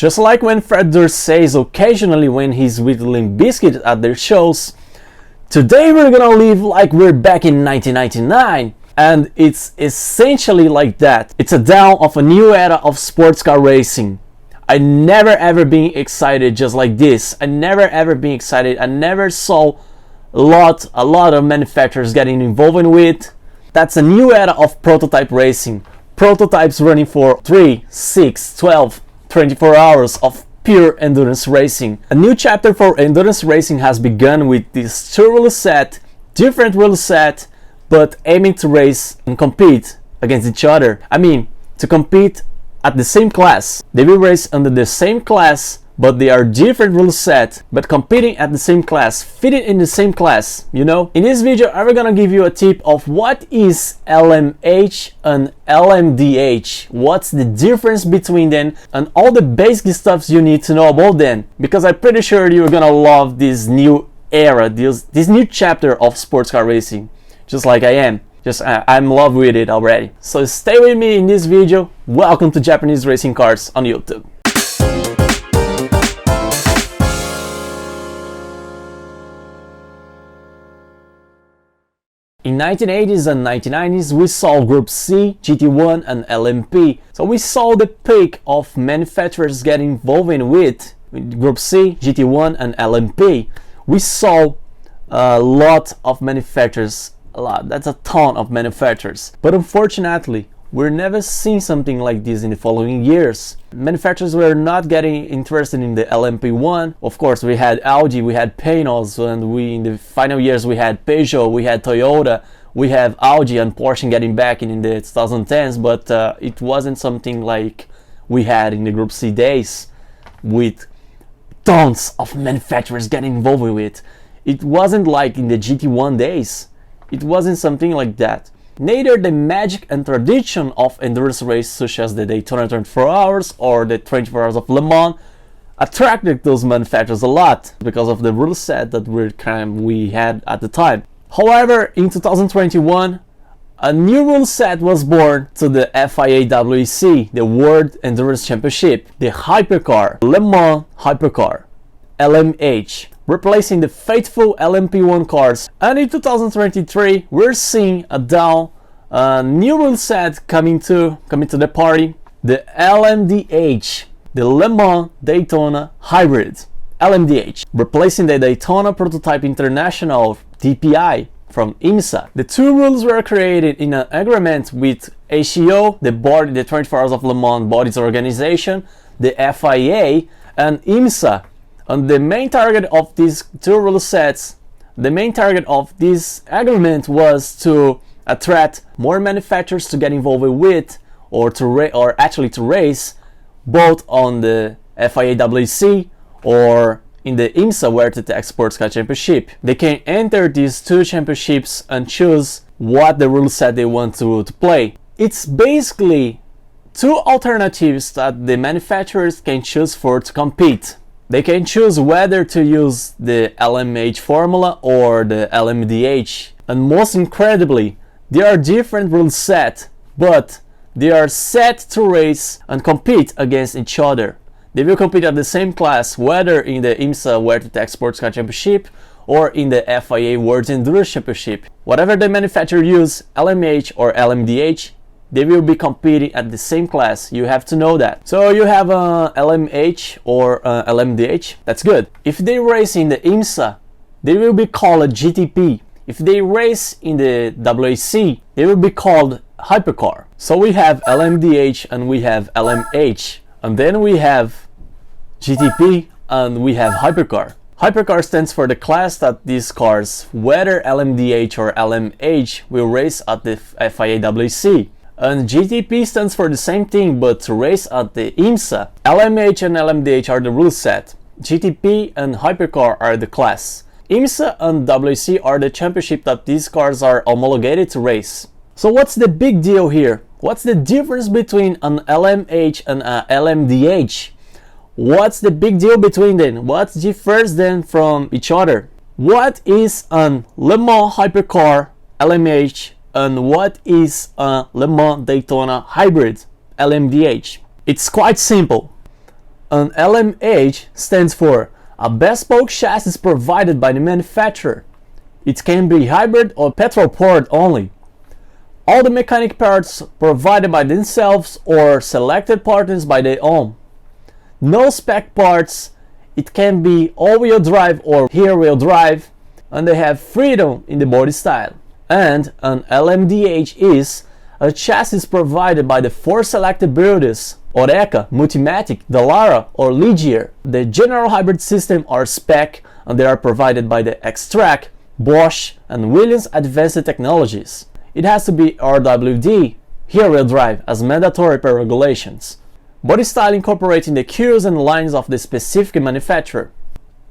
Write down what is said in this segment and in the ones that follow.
Just like when Fred Durst says occasionally when he's with Limp Bizkit at their shows, today we're gonna live like we're back in 1999. And it's essentially like that. It's a dawn of a new era of sports car racing. I never ever been excited just like this. I never ever been excited. I never saw a lot of manufacturers getting involved with. That's a new era of prototype racing. Prototypes running for 3, 6, 12, 24 hours of pure endurance racing. A new chapter for endurance racing has begun with this two rule set, different rule set, but aiming to race and compete against each other. I mean, to compete at the same class. They will race under the same class, but they are different rule set, but competing at the same class, fitting in the same class, you know? In this video, I'm gonna give you a tip of what is LMH and LMDh, what's the difference between them, and all the basic stuff you need to know about them, because I'm pretty sure you're gonna love this new era, this new chapter of sports car racing, just like I am. I'm in love with it already. So stay with me in this video. Welcome to Japanese Racing Cars on YouTube. In 1980s and 1990s, we saw Group C, GT1 and LMP. So we saw the peak of manufacturers getting involved with Group C, GT1 and LMP. We saw a lot of manufacturers, that's a ton of manufacturers. But unfortunately, we're never seeing something like this in the following years. Manufacturers were not getting interested in the LMP1. Of course, we had Audi, we had Peugeot, and in the final years we had Peugeot, we had Toyota, we have Audi and Porsche getting back in the 2010s, but it wasn't something like we had in the Group C days with tons of manufacturers getting involved with. It wasn't like in the GT1 days. It wasn't something like that. Neither the magic and tradition of endurance races such as the Daytona 24 hours or the 24 hours of Le Mans attracted those manufacturers a lot because of the rule set that we had at the time. However, in 2021, a new rule set was born to the FIA WEC, the World Endurance Championship, the Hypercar, Le Mans Hypercar, LMH, replacing the faithful LMP1 cars. And in 2023, we're seeing a new rule set coming to the party, the LMDh, the Le Mans Daytona Hybrid, LMDh, replacing the Daytona Prototype International DPI from IMSA. The two rules were created in an agreement with ACO, the 24 Hours of Le Mans Bodies Organization, the FIA, and IMSA. And the main target of these two rule sets, the main target of this agreement was to attract more manufacturers to get involved with, or actually to race, both on the FIA WEC or in the IMSA WeatherTech Sports Car Championship. They can enter these two championships and choose what the rule set they want to play. It's basically two alternatives that the manufacturers can choose for to compete. They can choose whether to use the LMH formula or the LMDh. And most incredibly, they are different rule set, but they are set to race and compete against each other. They will compete at the same class, whether in the IMSA WeatherTech Sports Car Championship or in the FIA World Endurance Championship. Whatever the manufacturer use, LMH or LMDh, they will be competing at the same class. You have to know that. So you have a LMH or LMDh, that's good. If they race in the IMSA, they will be called a GTP. If they race in the WEC, they will be called Hypercar. So we have LMDh and we have LMH, and then we have GTP and we have Hypercar. Hypercar stands for the class that these cars, whether LMDh or LMH, will race at the FIA WEC. And GTP stands for the same thing, but to race at the IMSA. LMH and LMDh are the rule set. GTP and Hypercar are the class. IMSA and WEC are the championship that these cars are homologated to race. So what's the big deal here? What's the difference between an LMH and an LMDh? What's the big deal between them? What differs them from each other? What is an Le Mans Hypercar LMH and what is a Le Mans Daytona Hybrid LMDh? It's quite simple. An LMH stands for a bespoke chassis provided by the manufacturer. It can be hybrid or petrol-powered only. All the mechanic parts provided by themselves or selected partners by their own. No spec parts. It can be all-wheel drive or rear-wheel drive, and they have freedom in the body style. And an LMDh is a chassis provided by the 4 selected builders: Oreca, Multimatic, Dallara or Ligier. The general hybrid system are spec, and they are provided by the X-Track, Bosch and Williams Advanced Technologies. It has to be RWD, rear-wheel drive, as mandatory per regulations. Body style incorporating the cues and lines of the specific manufacturer.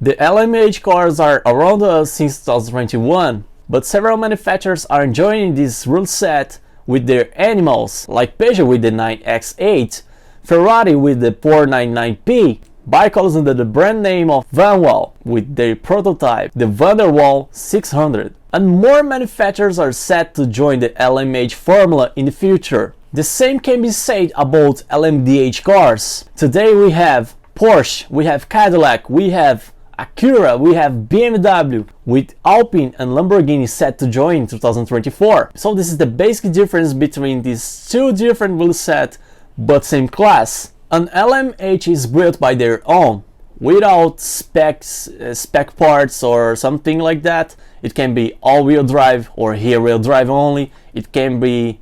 The LMH cars are around us since 2021, but several manufacturers are enjoying this rule set with their animals, like Peugeot with the 9X8, Ferrari with the 499P, Bicals under the brand name of Vanwall with their prototype, the Vanderwall 600. And more manufacturers are set to join the LMH formula in the future. The same can be said about LMDh cars. Today we have Porsche, we have Cadillac, we have Acura, we have BMW, with Alpine and Lamborghini set to join in 2024. So this is the basic difference between these two different wheel sets, but same class. An LMH is built by their own, without spec parts or something like that. It can be all-wheel drive or rear-wheel drive only. It can be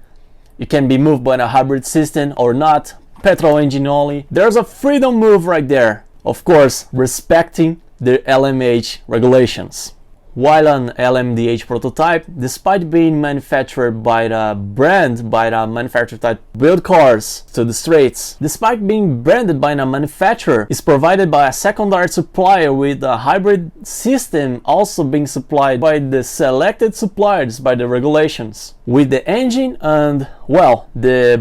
moved by a hybrid system or not, petrol engine only. There's a freedom move right there, of course respecting the LMH regulations. While an LMDh prototype, despite being manufactured by the manufacturer that build cars to the streets, despite being branded by a manufacturer, is provided by a secondary supplier with a hybrid system also being supplied by the selected suppliers by the regulations. With the engine and, well, the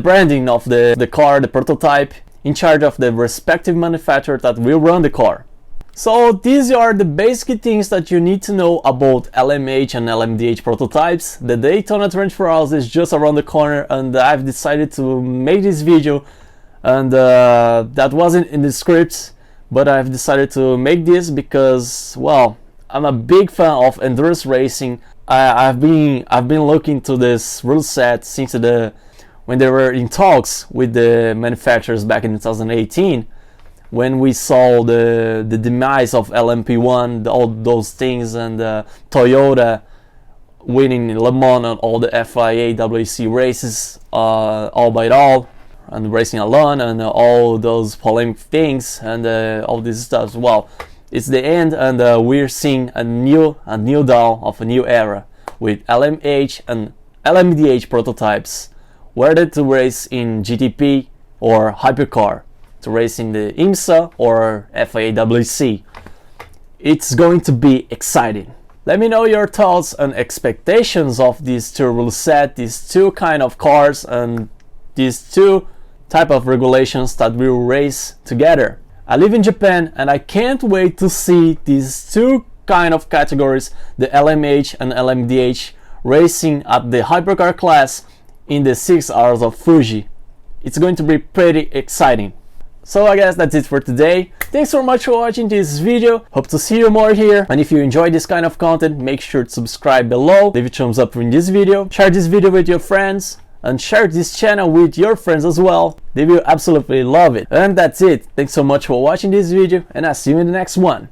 branding of the car, the prototype, in charge of the respective manufacturer that will run the car. So these are the basic things that you need to know about LMH and LMDh prototypes. The Daytona 24 Hours is just around the corner, and I've decided to make this video, and that wasn't in the script, but I've decided to make this because, well, I'm a big fan of endurance racing. I've been looking to this rule set since when they were in talks with the manufacturers back in 2018. When we saw the demise of LMP1, all those things, and Toyota winning Le Mans and all the FIA, WEC races, all by all, and racing alone, and all those polemic things, and all this stuff. Well, it's the end, and we're seeing a new dawn of a new era with LMH and LMDh prototypes, whether to race in GTP or Hypercar, to race in the IMSA or FIA WEC. It's going to be exciting. Let me know your thoughts and expectations of these two rule set, these two kind of cars, and these two type of regulations that will race together. I live in Japan, and I can't wait to see these two kind of categories, the LMH and LMDh, racing at the hypercar class in the 6 hours of Fuji. It's going to be pretty exciting. So I guess that's it for today. Thanks so much for watching this video. Hope to see you more here. And if you enjoyed this kind of content, make sure to subscribe below. Leave a thumbs up in this video. Share this video with your friends. And share this channel with your friends as well. They will absolutely love it. And that's it. Thanks so much for watching this video. And I'll see you in the next one.